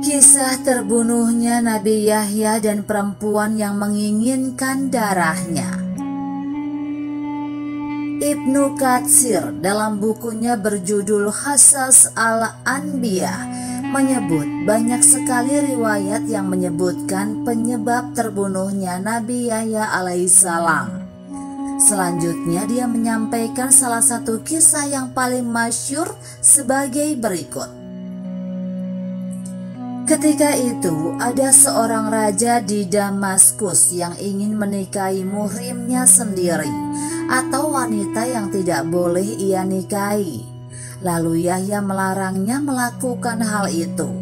Kisah terbunuhnya Nabi Yahya dan perempuan yang menginginkan darahnya. Ibnu Katsir dalam bukunya berjudul Qasas al-Anbiya menyebut banyak sekali riwayat yang menyebutkan penyebab terbunuhnya Nabi Yahya alaihissalam. Selanjutnya dia menyampaikan salah satu kisah yang paling masyhur sebagai berikut. Ketika itu ada seorang raja di Damaskus yang ingin menikahi muhrimnya sendiri atau wanita yang tidak boleh ia nikahi. Lalu Yahya melarangnya melakukan hal itu.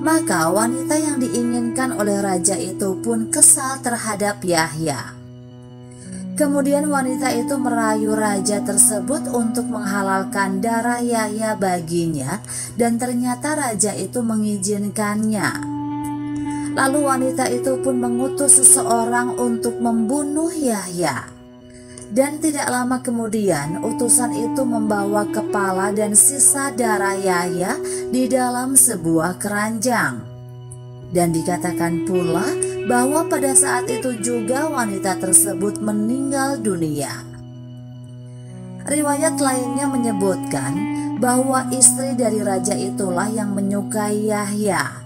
Maka wanita yang diinginkan oleh raja itu pun kesal terhadap Yahya. Kemudian wanita itu merayu raja tersebut untuk menghalalkan darah Yahya baginya, dan ternyata raja itu mengizinkannya. Lalu wanita itu pun mengutus seseorang untuk membunuh Yahya. Dan tidak lama kemudian utusan itu membawa kepala dan sisa darah Yahya di dalam sebuah keranjang. Dan dikatakan pula bahwa pada saat itu juga wanita tersebut meninggal dunia. Riwayat lainnya menyebutkan bahwa istri dari raja itulah yang menyukai Yahya.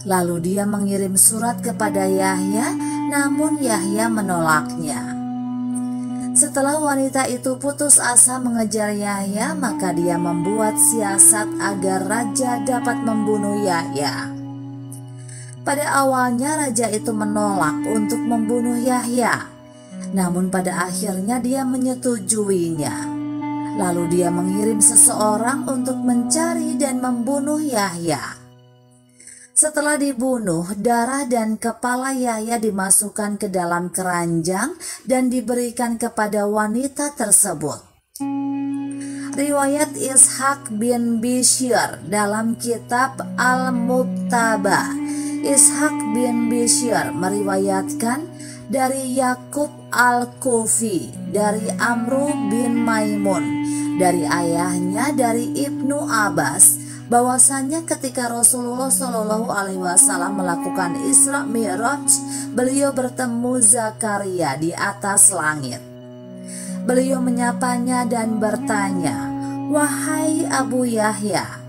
Lalu dia mengirim surat kepada Yahya, namun Yahya menolaknya. Setelah wanita itu putus asa mengejar Yahya, maka dia membuat siasat agar raja dapat membunuh Yahya. Pada awalnya raja itu menolak untuk membunuh Yahya, namun pada akhirnya dia menyetujuinya. Lalu dia mengirim seseorang untuk mencari dan membunuh Yahya. Setelah dibunuh, darah dan kepala Yahya dimasukkan ke dalam keranjang dan diberikan kepada wanita tersebut. Riwayat Ishaq bin Bishyr dalam kitab Al-Mubtaba. Ishaq bin Bishyr meriwayatkan dari Yakub al-Kufi, dari Amru bin Maimun, dari ayahnya dari Ibnu Abbas, bahwasannya ketika Rasulullah Shallallahu Alaihi Wasallam melakukan Isra Mi'raj, beliau bertemu Zakaria di atas langit. Beliau menyapanya dan bertanya, "Wahai Abu Yahya,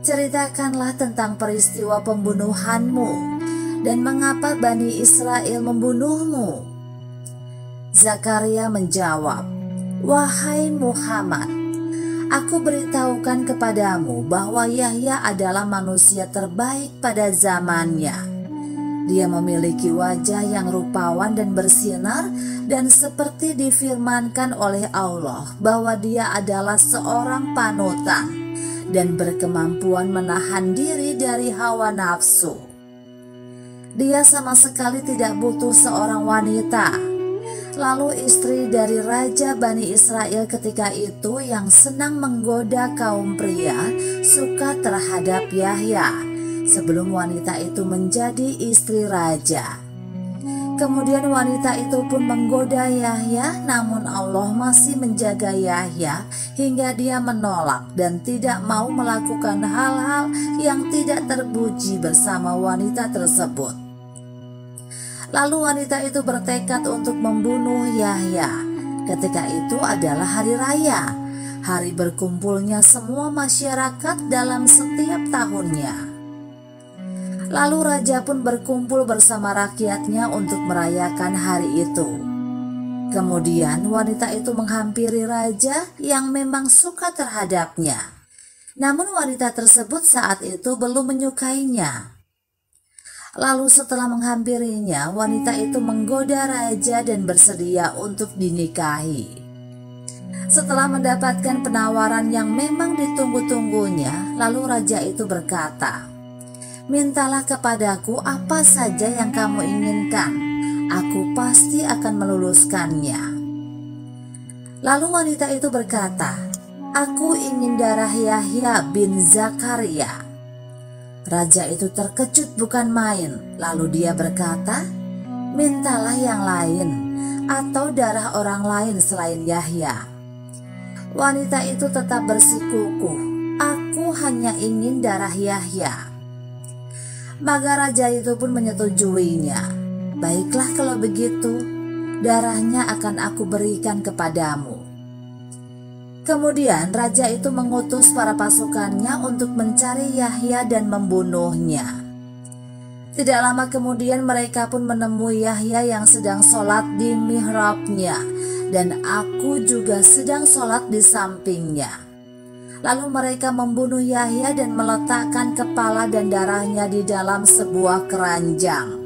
ceritakanlah tentang peristiwa pembunuhanmu dan mengapa Bani Israel membunuhmu." Zakaria menjawab, "Wahai Muhammad, aku beritahukan kepadamu bahwa Yahya adalah manusia terbaik pada zamannya. Dia memiliki wajah yang rupawan dan bersinar, dan seperti difirmankan oleh Allah bahwa dia adalah seorang panutan dan berkemampuan menahan diri dari hawa nafsu. Dia sama sekali tidak butuh seorang wanita." Lalu istri dari Raja Bani Israel ketika itu yang senang menggoda kaum pria suka terhadap Yahya sebelum wanita itu menjadi istri raja. Kemudian wanita itu pun menggoda Yahya, namun Allah masih menjaga Yahya hingga dia menolak dan tidak mau melakukan hal-hal yang tidak terpuji bersama wanita tersebut. Lalu wanita itu bertekad untuk membunuh Yahya. Ketika itu adalah hari raya, hari berkumpulnya semua masyarakat dalam setiap tahunnya. Lalu raja pun berkumpul bersama rakyatnya untuk merayakan hari itu. Kemudian wanita itu menghampiri raja yang memang suka terhadapnya. Namun wanita tersebut saat itu belum menyukainya. Lalu setelah menghampirinya, wanita itu menggoda raja dan bersedia untuk dinikahi. Setelah mendapatkan penawaran yang memang ditunggu-tunggunya, lalu raja itu berkata, "Mintalah kepadaku apa saja yang kamu inginkan, aku pasti akan meluluskannya." Lalu wanita itu berkata, "Aku ingin darah Yahya bin Zakaria." Raja itu terkejut bukan main, lalu dia berkata, "Mintalah yang lain atau darah orang lain selain Yahya." Wanita itu tetap bersikukuh, "Aku hanya ingin darah Yahya." Maka raja itu pun menyetujuinya. Baiklah kalau begitu, darahnya akan aku berikan kepadamu. Kemudian raja itu mengutus para pasukannya untuk mencari Yahya dan membunuhnya. Tidak lama kemudian mereka pun menemui Yahya yang sedang sholat di mihrabnya, dan aku juga sedang sholat di sampingnya. Lalu mereka membunuh Yahya dan meletakkan kepala dan darahnya di dalam sebuah keranjang.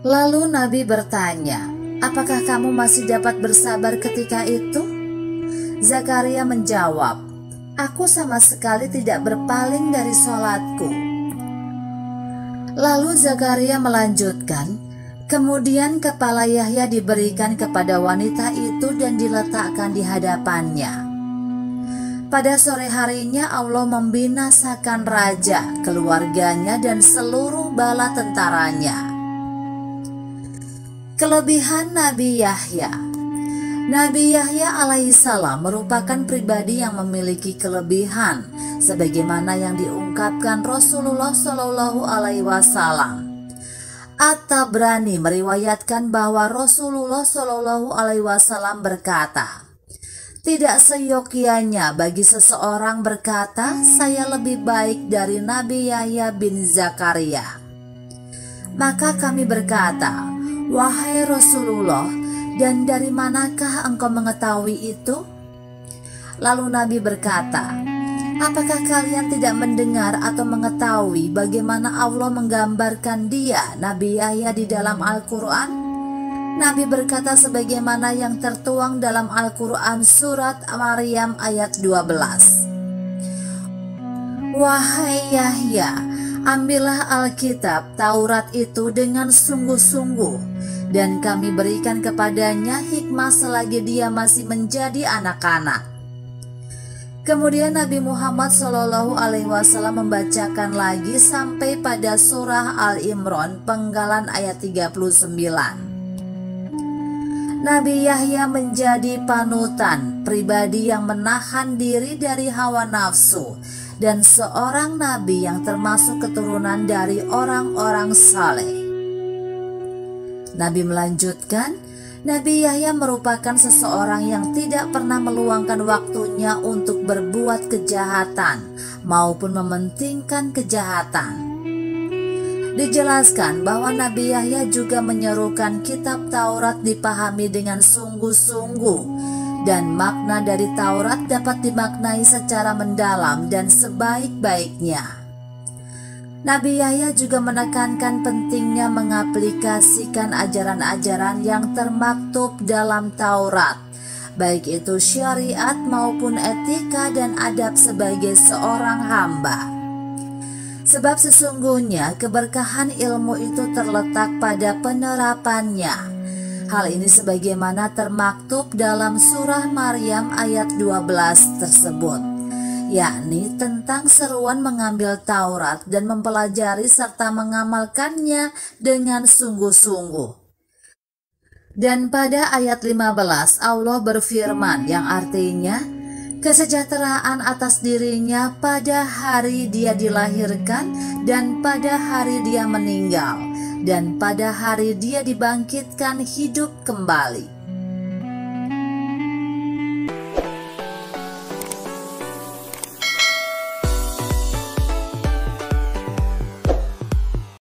Lalu Nabi bertanya, "Apakah kamu masih dapat bersabar ketika itu?" Zakaria menjawab, "Aku sama sekali tidak berpaling dari sholatku." Lalu Zakaria melanjutkan, "Kemudian kepala Yahya diberikan kepada wanita itu dan diletakkan di hadapannya. Pada sore harinya Allah membinasakan raja, keluarganya, dan seluruh bala tentaranya." Kelebihan Nabi Yahya. Nabi Yahya alaihissalam merupakan pribadi yang memiliki kelebihan, sebagaimana yang diungkapkan Rasulullah Shallallahu Alaihi Wasallam. At-Tabrani meriwayatkan bahwa Rasulullah Shallallahu Alaihi Wasallam berkata, "Tidak seyogyanya bagi seseorang berkata, saya lebih baik dari Nabi Yahya bin Zakaria." Maka kami berkata, "Wahai Rasulullah, dan dari manakah engkau mengetahui itu?" Lalu Nabi berkata, "Apakah kalian tidak mendengar atau mengetahui bagaimana Allah menggambarkan dia, Nabi Yahya, di dalam Al-Quran?" Nabi berkata sebagaimana yang tertuang dalam Al-Quran surat Maryam ayat 12. "Wahai Yahya, ambillah Alkitab Taurat itu dengan sungguh-sungguh, dan kami berikan kepadanya hikmah selagi dia masih menjadi anak-anak." Kemudian Nabi Muhammad SAW membacakan lagi sampai pada surah Al-Imran penggalan ayat 39. Nabi Yahya menjadi panutan, pribadi yang menahan diri dari hawa nafsu, dan seorang nabi yang termasuk keturunan dari orang-orang saleh. Nabi melanjutkan, Nabi Yahya merupakan seseorang yang tidak pernah meluangkan waktunya untuk berbuat kejahatan maupun mementingkan kejahatan. Dijelaskan bahwa Nabi Yahya juga menyerukan kitab Taurat dipahami dengan sungguh-sungguh, dan makna dari Taurat dapat dimaknai secara mendalam dan sebaik-baiknya. Nabi Yahya juga menekankan pentingnya mengaplikasikan ajaran-ajaran yang termaktub dalam Taurat, baik itu syariat maupun etika dan adab sebagai seorang hamba. Sebab sesungguhnya keberkahan ilmu itu terletak pada penerapannya. Hal ini sebagaimana termaktub dalam surah Maryam ayat 12 tersebut, yakni tentang seruan mengambil Taurat dan mempelajari serta mengamalkannya dengan sungguh-sungguh. Dan pada ayat 15 Allah berfirman yang artinya, kesejahteraan atas dirinya pada hari dia dilahirkan dan pada hari dia meninggal dan pada hari dia dibangkitkan hidup kembali.